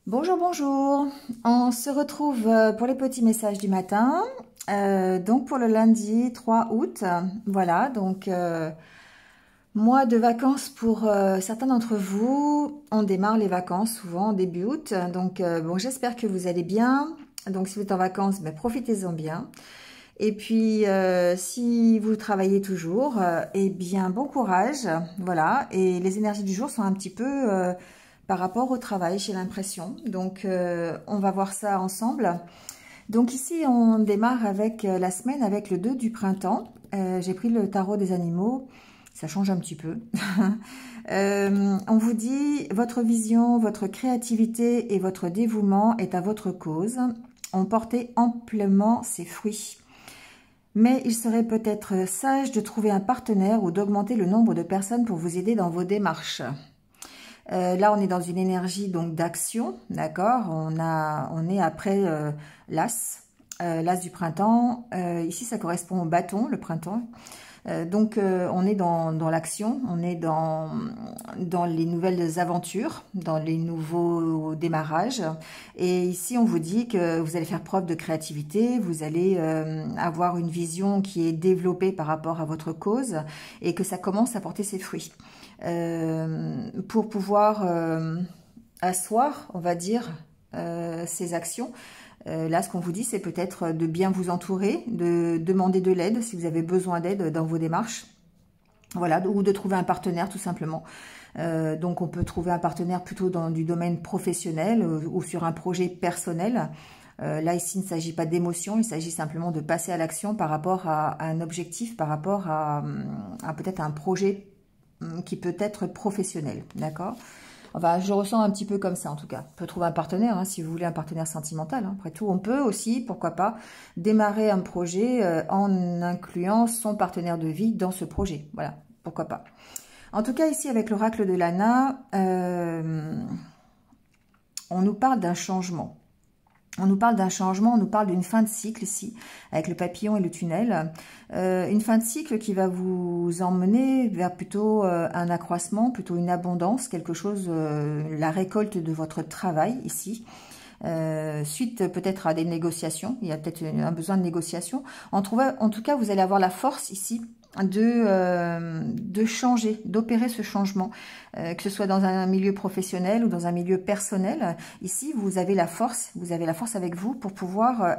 Bonjour, bonjour. On se retrouve pour les petits messages du matin. Donc pour le lundi 3 août. Voilà, donc mois de vacances pour certains d'entre vous. On démarre les vacances souvent en début août. Donc bon, j'espère que vous allez bien. Donc si vous êtes en vacances, ben, profitez-en bien. Et puis si vous travaillez toujours, eh bien bon courage. Voilà, et les énergies du jour sont un petit peu par rapport au travail, j'ai l'impression. Donc, on va voir ça ensemble. Donc ici, on démarre avec la semaine avec le 2 du printemps. J'ai pris le tarot des animaux. Ça change un petit peu. On vous dit, votre vision, votre créativité et votre dévouement est à votre cause. On portait amplement ses fruits. Mais il serait peut-être sage de trouver un partenaire ou d'augmenter le nombre de personnes pour vous aider dans vos démarches. Là, on est dans une énergie donc d'action, d'accord. On est après l'as du printemps. Ici, ça correspond au bâton, le printemps. Donc, on est dans l'action, on est dans les nouvelles aventures, dans les nouveaux démarrages. Et ici, on vous dit que vous allez faire preuve de créativité, vous allez avoir une vision qui est développée par rapport à votre cause et que ça commence à porter ses fruits. Pour pouvoir asseoir, on va dire, ces actions. Là, ce qu'on vous dit, c'est peut-être de bien vous entourer, de demander de l'aide si vous avez besoin d'aide dans vos démarches. Voilà, ou de trouver un partenaire tout simplement. Donc, on peut trouver un partenaire plutôt du domaine professionnel ou sur un projet personnel. Là, ici, il ne s'agit pas d'émotion, il s'agit simplement de passer à l'action par rapport à un objectif, par rapport à peut-être un projet qui peut être professionnel, d'accord? Enfin, je ressens un petit peu comme ça en tout cas. On peut trouver un partenaire, hein, si vous voulez un partenaire sentimental. Hein. Après tout, on peut aussi, pourquoi pas, démarrer un projet en incluant son partenaire de vie dans ce projet. Voilà, pourquoi pas. En tout cas, ici, avec l'oracle de Lana, on nous parle d'un changement. On nous parle d'un changement, on nous parle d'une fin de cycle ici, avec le papillon et le tunnel. Une fin de cycle qui va vous emmener vers plutôt un accroissement, plutôt une abondance, quelque chose, la récolte de votre travail ici. Suite peut-être à des négociations, il y a peut-être un besoin de négociation. En tout cas, vous allez avoir la force ici de changer, d'opérer ce changement, que ce soit dans un milieu professionnel ou dans un milieu personnel. Ici, vous avez la force avec vous pour pouvoir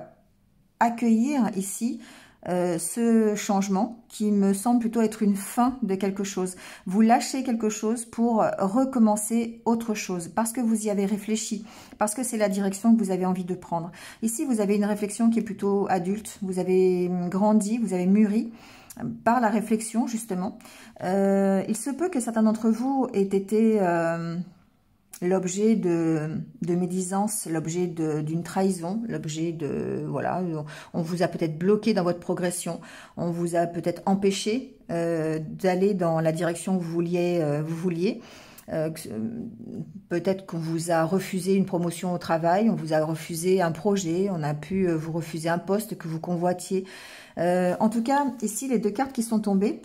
accueillir ici ce changement qui me semble plutôt être une fin de quelque chose. Vous lâchez quelque chose pour recommencer autre chose parce que vous y avez réfléchi, parce que c'est la direction que vous avez envie de prendre. Ici, vous avez une réflexion qui est plutôt adulte, vous avez grandi, vous avez mûri par la réflexion justement. Il se peut que certains d'entre vous aient été l'objet de médisance, l'objet d'une trahison, l'objet de... Voilà, on vous a peut-être bloqué dans votre progression, on vous a peut-être empêché d'aller dans la direction que vous vouliez. Peut-être qu'on vous a refusé une promotion au travail, on vous a refusé un projet, on a pu vous refuser un poste que vous convoitiez. En tout cas, ici, les deux cartes qui sont tombées,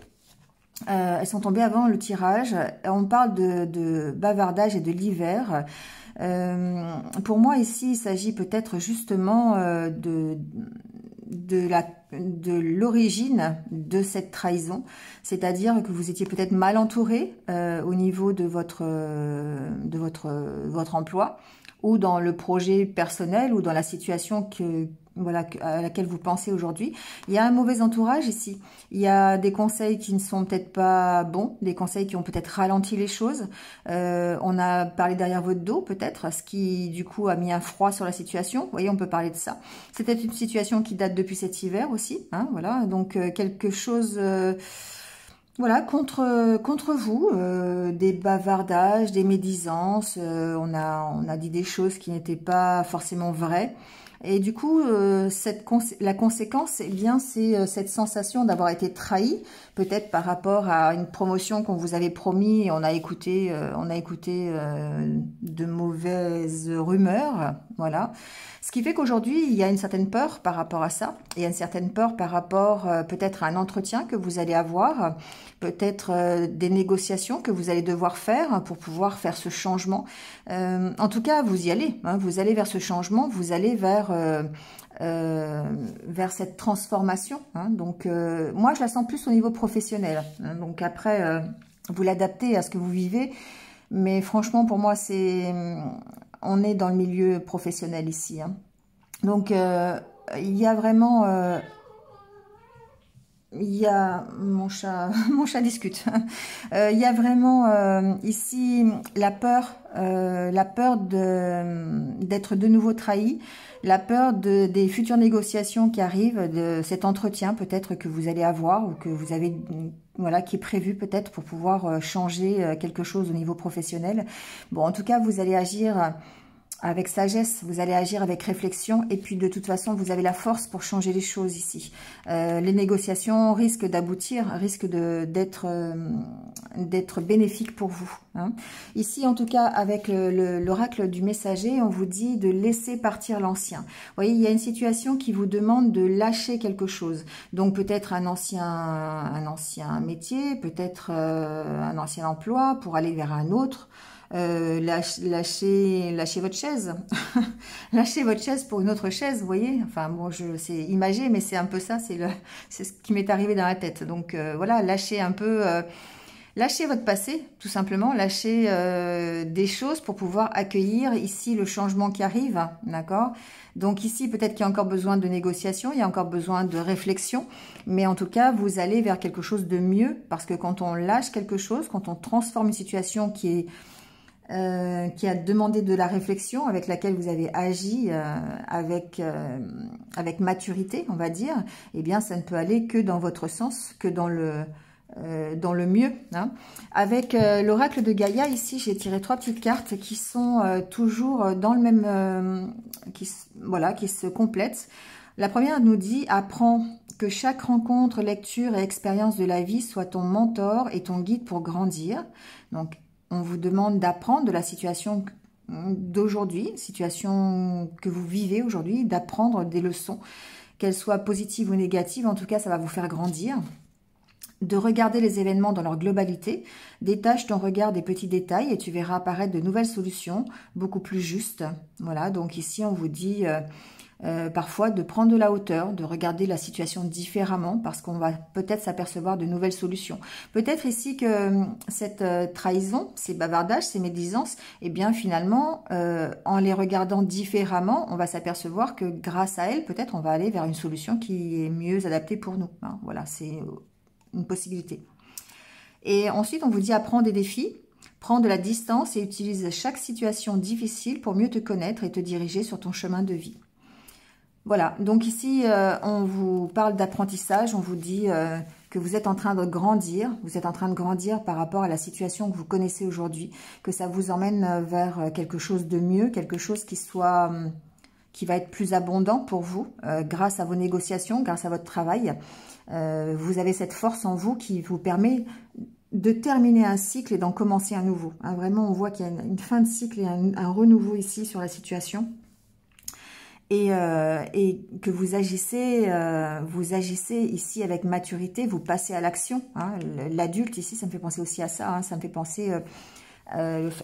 elles sont tombées avant le tirage. On parle de bavardage et de l'hiver. Pour moi, ici, il s'agit peut-être justement de l'origine de cette trahison. C'est-à-dire que vous étiez peut-être mal entouré au niveau de votre emploi ou dans le projet personnel ou dans la situation voilà, à laquelle vous pensez aujourd'hui. Il y a un mauvais entourage ici. Il y a des conseils qui ne sont peut-être pas bons, des conseils qui ont peut-être ralenti les choses. On a parlé derrière votre dos peut-être, ce qui du coup a mis un froid sur la situation. Vous voyez, on peut parler de ça. C'était une situation qui date depuis cet hiver aussi. Hein, voilà, donc quelque chose... Voilà, contre vous, des bavardages, des médisances, on a dit des choses qui n'étaient pas forcément vraies. Et du coup, la conséquence, eh bien, c'est cette sensation d'avoir été trahi, peut-être par rapport à une promotion qu'on vous avait promis et on a écouté de mauvaises rumeurs, voilà. Ce qui fait qu'aujourd'hui, il y a une certaine peur par rapport à ça. Il y a une certaine peur par rapport peut-être à un entretien que vous allez avoir, peut-être des négociations que vous allez devoir faire pour pouvoir faire ce changement. En tout cas, vous y allez. Hein, vous allez vers ce changement, vous allez vers cette transformation. Hein. Donc, moi, je la sens plus au niveau professionnel. Hein. Donc après, vous l'adaptez à ce que vous vivez. Mais franchement, pour moi, on est dans le milieu professionnel ici. Hein. Donc, il y a vraiment... il y a... Mon chat discute. Il y a vraiment ici la peur d'être de nouveau trahi, la peur des futures négociations qui arrivent, de cet entretien peut-être que vous allez avoir ou que vous avez... Voilà, qui est prévu peut-être pour pouvoir changer quelque chose au niveau professionnel. Bon, en tout cas, vous allez agir avec sagesse, vous allez agir avec réflexion et puis de toute façon, vous avez la force pour changer les choses ici. Les négociations risquent d'aboutir, risquent d'être bénéfiques pour vous. Hein. Ici, en tout cas, avec l'oracle du messager, on vous dit de laisser partir l'ancien. Vous voyez, il y a une situation qui vous demande de lâcher quelque chose. Donc peut-être un ancien métier, peut-être un ancien emploi pour aller vers un autre. Lâchez votre chaise. Lâchez votre chaise pour une autre chaise, vous voyez. Enfin bon, c'est imagé, mais c'est un peu ça, c'est ce qui m'est arrivé dans la tête. Donc voilà, lâchez un peu, lâchez votre passé, tout simplement. Lâchez des choses pour pouvoir accueillir ici le changement qui arrive, d'accord. Donc ici, peut-être qu'il y a encore besoin de négociation, il y a encore besoin de réflexion, mais en tout cas, vous allez vers quelque chose de mieux, parce que quand on lâche quelque chose, quand on transforme une situation qui a demandé de la réflexion, avec laquelle vous avez agi avec maturité, on va dire, eh bien, ça ne peut aller que dans votre sens, que dans le mieux. Hein. Avec l'oracle de Gaïa, ici, j'ai tiré 3 petites cartes qui sont toujours dans le même... qui se complètent. La première nous dit « Apprends que chaque rencontre, lecture et expérience de la vie soit ton mentor et ton guide pour grandir. » Donc, on vous demande d'apprendre de la situation d'aujourd'hui, situation que vous vivez aujourd'hui, d'apprendre des leçons, qu'elles soient positives ou négatives. En tout cas, ça va vous faire grandir. De regarder les événements dans leur globalité. Détache ton regard des petits détails et tu verras apparaître de nouvelles solutions, beaucoup plus justes. Voilà, donc ici, on vous dit... parfois de prendre de la hauteur, de regarder la situation différemment parce qu'on va peut-être s'apercevoir de nouvelles solutions. Peut-être ici que cette trahison, ces bavardages, ces médisances, eh bien finalement, en les regardant différemment, on va s'apercevoir que grâce à elles, peut-être on va aller vers une solution qui est mieux adaptée pour nous. Hein, voilà, c'est une possibilité. Et ensuite, on vous dit apprends des défis. Prends de la distance et utilise chaque situation difficile pour mieux te connaître et te diriger sur ton chemin de vie. Voilà, donc ici, on vous parle d'apprentissage, on vous dit que vous êtes en train de grandir, vous êtes en train de grandir par rapport à la situation que vous connaissez aujourd'hui, que ça vous emmène vers quelque chose de mieux, quelque chose qui va être plus abondant pour vous, grâce à vos négociations, grâce à votre travail. Vous avez cette force en vous qui vous permet de terminer un cycle et d'en commencer un nouveau. Hein, vraiment, on voit qu'il y a une fin de cycle et un renouveau ici sur la situation. Et que vous agissez ici avec maturité, vous passez à l'action. Hein. L'adulte ici, ça me fait penser aussi à ça. Hein. Ça me fait penser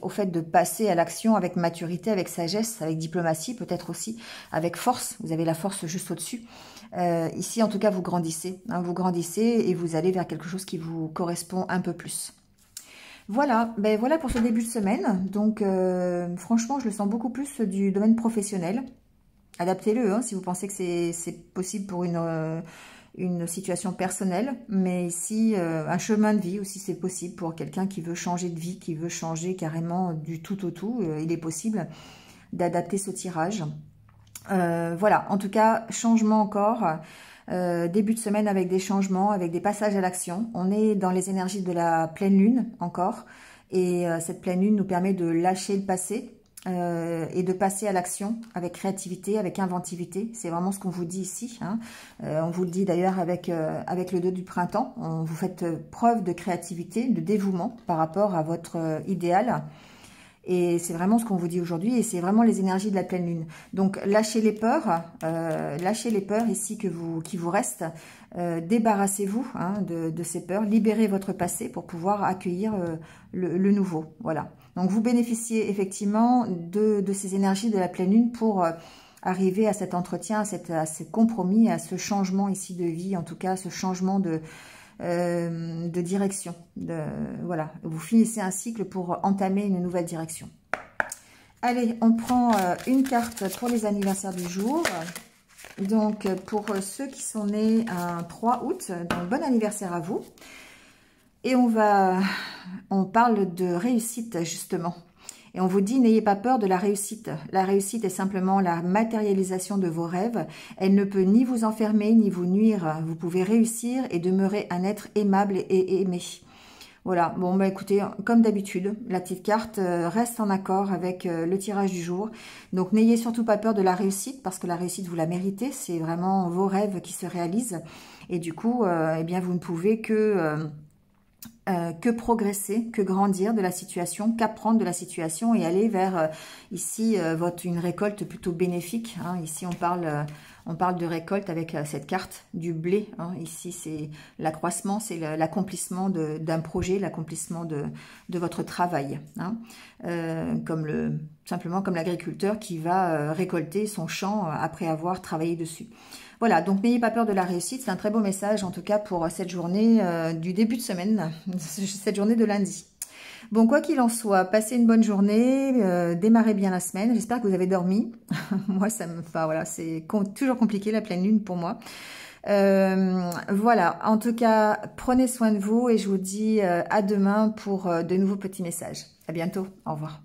au fait de passer à l'action avec maturité, avec sagesse, avec diplomatie, peut-être aussi avec force. Vous avez la force juste au-dessus. Ici, en tout cas, vous grandissez. Hein. Vous grandissez et vous allez vers quelque chose qui vous correspond un peu plus. Voilà, ben voilà pour ce début de semaine. Donc, franchement, je le sens beaucoup plus du domaine professionnel. Adaptez-le hein, si vous pensez que c'est possible pour une situation personnelle. Mais ici, un chemin de vie aussi, c'est possible pour quelqu'un qui veut changer de vie, qui veut changer carrément du tout au tout. Il est possible d'adapter ce tirage. Voilà, en tout cas, changement encore. Début de semaine avec des changements, avec des passages à l'action. On est dans les énergies de la pleine lune encore. Et cette pleine lune nous permet de lâcher le passé. et de passer à l'action avec créativité, avec inventivité. C'est vraiment ce qu'on vous dit ici. Hein. On vous le dit d'ailleurs avec le 2 du printemps. Vous faites preuve de créativité, de dévouement par rapport à votre idéal. Et c'est vraiment ce qu'on vous dit aujourd'hui, et c'est vraiment les énergies de la pleine lune. Donc lâchez les peurs ici qui vous restent. Débarrassez-vous hein, de ces peurs, libérez votre passé pour pouvoir accueillir le nouveau. Voilà. Donc vous bénéficiez effectivement de ces énergies de la pleine lune pour arriver à cet entretien, à ce compromis, à ce changement ici de vie, en tout cas ce changement de direction. Voilà, vous finissez un cycle pour entamer une nouvelle direction. Allez, on prend une carte pour les anniversaires du jour. Donc, pour ceux qui sont nés un 3 août, donc bon anniversaire à vous. Et on parle de réussite, justement. Et on vous dit, n'ayez pas peur de la réussite. La réussite est simplement la matérialisation de vos rêves. Elle ne peut ni vous enfermer, ni vous nuire. Vous pouvez réussir et demeurer un être aimable et aimé. Voilà, bon bah écoutez, comme d'habitude, la petite carte reste en accord avec le tirage du jour. Donc n'ayez surtout pas peur de la réussite, parce que la réussite, vous la méritez. C'est vraiment vos rêves qui se réalisent. Et du coup, eh bien, vous ne pouvez que progresser, que grandir de la situation, qu'apprendre de la situation et aller vers ici une récolte plutôt bénéfique. Hein. Ici, on parle de récolte avec cette carte du blé. Hein. Ici, c'est l'accroissement, c'est l'accomplissement d'un projet, l'accomplissement de votre travail. Hein. Simplement comme l'agriculteur qui va récolter son champ après avoir travaillé dessus. Voilà, donc n'ayez pas peur de la réussite. C'est un très beau message, en tout cas, pour cette journée du début de semaine, cette journée de lundi. Bon, quoi qu'il en soit, passez une bonne journée, démarrez bien la semaine. J'espère que vous avez dormi. Moi, voilà, c'est toujours compliqué, la pleine lune, pour moi. Voilà, en tout cas, prenez soin de vous et je vous dis à demain pour de nouveaux petits messages. À bientôt, au revoir.